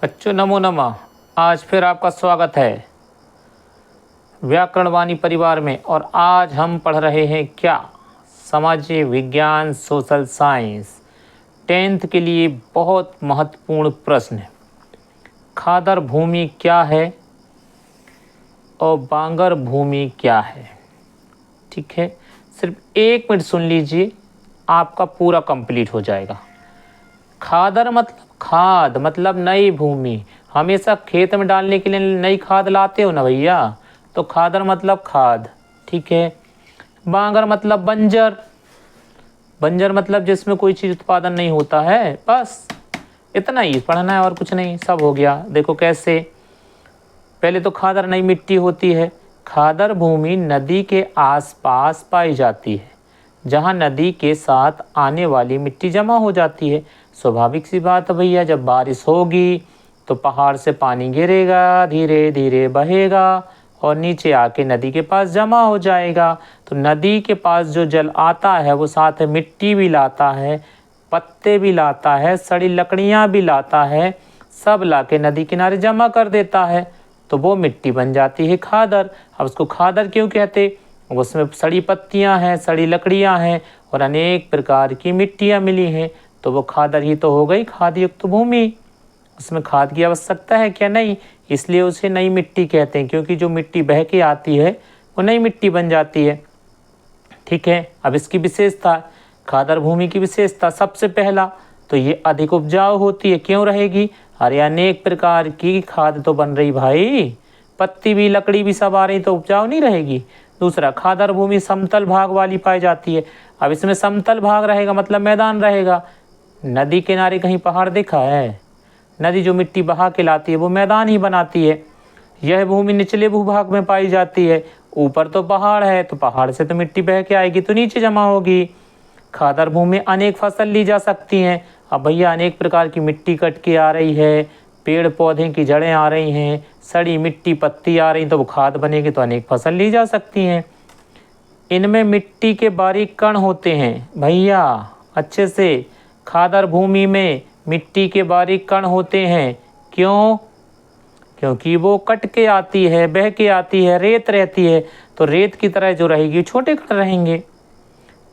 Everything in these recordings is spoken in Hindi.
बच्चों नमो नमः। आज फिर आपका स्वागत है व्याकरणवाणी परिवार में। और आज हम पढ़ रहे हैं क्या, सामाजिक विज्ञान सोशल साइंस 10th के लिए बहुत महत्वपूर्ण प्रश्न है। खादर भूमि क्या है और बांगर भूमि क्या है। ठीक है, सिर्फ 1 मिनट सुन लीजिए, आपका पूरा कंप्लीट हो जाएगा। खादर मतलब खाद, मतलब नई भूमि। हमेशा खेत में डालने के लिए नई खाद लाते हो ना भैया, तो खादर मतलब खाद। ठीक है। बांगर मतलब बंजर। बंजर मतलब जिसमें कोई चीज़ उत्पादन नहीं होता है। बस इतना ही पढ़ना है और कुछ नहीं, सब हो गया। देखो कैसे, पहले तो खादर नई मिट्टी होती है। खादर भूमि नदी के आसपास पाई जाती है, जहाँ नदी के साथ आने वाली मिट्टी जमा हो जाती है। स्वाभाविक सी बात है भैया, जब बारिश होगी तो पहाड़ से पानी गिरेगा, धीरे धीरे बहेगा और नीचे आके नदी के पास जमा हो जाएगा। तो नदी के पास जो जल आता है वो साथ में मिट्टी भी लाता है, पत्ते भी लाता है, सड़ी लकड़ियाँ भी लाता है, सब लाके नदी किनारे जमा कर देता है। तो वो मिट्टी बन जाती है खादर। अब उसको खादर क्यों कहते, उसमें सड़ी पत्तियां हैं, सड़ी लकड़ियां हैं और अनेक प्रकार की मिट्टियां मिली हैं, तो वो खादर ही तो हो गई, खाद युक्त भूमि। उसमें खाद की आवश्यकता है क्या? नहीं, इसलिए उसे नई मिट्टी कहते हैं, क्योंकि जो मिट्टी बह के आती है वो नई मिट्टी बन जाती है। ठीक है। अब इसकी विशेषता, खादर भूमि की विशेषता, सबसे पहला तो ये अधिक उपजाऊ होती है। क्यों रहेगी? अरे अनेक प्रकार की खाद तो बन रही भाई, पत्ती भी लकड़ी भी सब आ रही, तो उपजाऊ नहीं रहेगी। दूसरा, खादर भूमि समतल भाग वाली पाई जाती है। अब इसमें समतल भाग रहेगा मतलब मैदान रहेगा। नदी किनारे कहीं पहाड़ देखा है? नदी जो मिट्टी बहा के लाती है वो मैदान ही बनाती है। यह भूमि निचले भूभाग में पाई जाती है। ऊपर तो पहाड़ है, तो पहाड़ से तो मिट्टी बह के आएगी तो नीचे जमा होगी। खादर भूमि अनेक फसल ली जा सकती हैं। अब भैया अनेक प्रकार की मिट्टी कट के आ रही है, पेड़ पौधे की जड़ें आ रही हैं, सड़ी मिट्टी पत्ती आ रही, तो वो खाद बनेगी, तो अनेक फसल ली जा सकती हैं। इनमें मिट्टी के बारीक कण होते हैं भैया, अच्छे से। खादर भूमि में मिट्टी के बारीक कण होते हैं। क्यों? क्योंकि वो कट के आती है, बह के आती है, रेत रहती है, तो रेत की तरह जो रहेगी छोटे कण रहेंगे।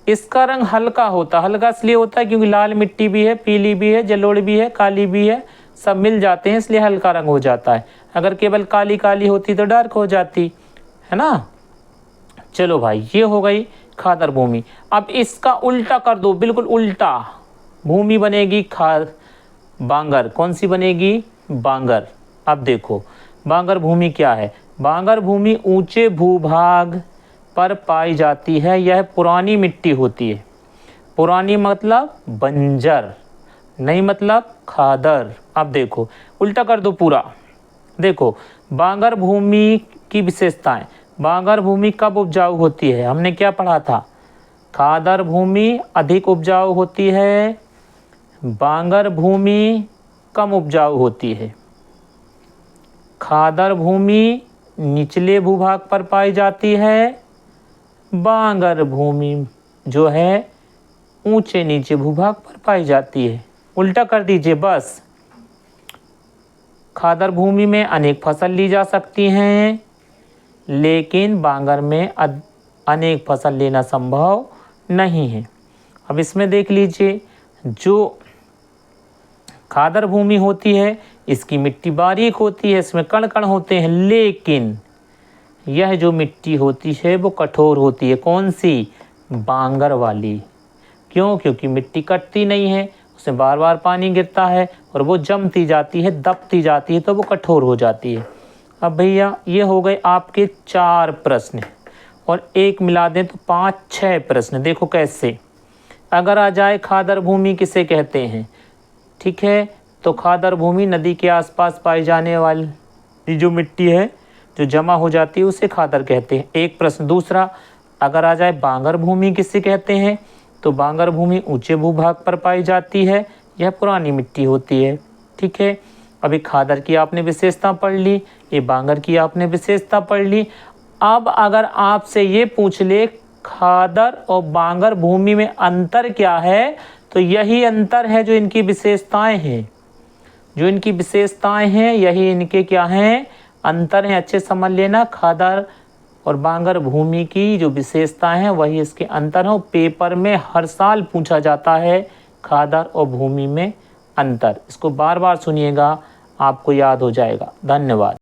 इसका रंग हल्का होता, हल्का इसलिए होता है क्योंकि लाल मिट्टी भी है, पीली भी है, जलोढ़ भी है, काली भी है, सब मिल जाते हैं, इसलिए हल्का रंग हो जाता है। अगर केवल काली काली होती तो डार्क हो जाती है ना। चलो भाई, ये हो गई खादर भूमि। अब इसका उल्टा कर दो, बिल्कुल उल्टा भूमि बनेगी बांगर। कौन सी बनेगी? बांगर। अब देखो बांगर भूमि क्या है। बांगर भूमि ऊंचे भूभाग पर पाई जाती है। यह पुरानी मिट्टी होती है। पुरानी मतलब बंजर, नहीं मतलब खादर। अब देखो उल्टा कर दो पूरा। देखो बांगर भूमि की विशेषताएं। बांगर भूमि कब उपजाऊ होती है? हमने क्या पढ़ा था? खादर भूमि अधिक उपजाऊ होती है, बांगर भूमि कम उपजाऊ होती है। खादर भूमि निचले भूभाग पर पाई जाती है, बांगर भूमि जो है ऊंचे नीचे भूभाग पर पाई जाती है। उल्टा कर दीजिए बस। खादर भूमि में अनेक फसल ली जा सकती हैं, लेकिन बांगर में अनेक फसल लेना संभव नहीं है। अब इसमें देख लीजिए, जो खादर भूमि होती है इसकी मिट्टी बारीक होती है, इसमें कण कण होते हैं, लेकिन यह जो मिट्टी होती है वो कठोर होती है। कौन सी? बांगर वाली। क्यों? क्योंकि मिट्टी कटती नहीं है, उसमें बार बार पानी गिरता है और वो जमती जाती है, दबती जाती है, तो वो कठोर हो जाती है। अब भैया ये हो गए आपके 4 प्रश्न, और एक मिला दें तो 5-6 प्रश्न। देखो कैसे। अगर आ जाए खादर भूमि किसे कहते हैं? ठीक है, तो खादर भूमि नदी के आसपास पाई जाने वाली जो मिट्टी है जो जमा हो जाती है उसे खादर कहते हैं। एक प्रश्न। दूसरा, अगर आ जाए बांगर भूमि किसे कहते हैं, तो बांगर भूमि ऊंचे भूभाग पर पाई जाती है, यह पुरानी मिट्टी होती है। ठीक है, अभी खादर की आपने विशेषता पढ़ ली, ये बांगर की आपने विशेषता पढ़ ली। अब अगर आपसे ये पूछ ले खादर और बांगर भूमि में अंतर क्या है, तो यही अंतर है जो इनकी विशेषताएं हैं। जो इनकी विशेषताएं हैं यही इनके क्या हैं, अंतर हैं। अच्छे समझ लेना, खादर और बांगर भूमि की जो विशेषताएं हैं वही इसके अंतर हैं। पेपर में हर साल पूछा जाता है खादर और भूमि में अंतर। इसको बार बार सुनिएगा, आपको याद हो जाएगा। धन्यवाद।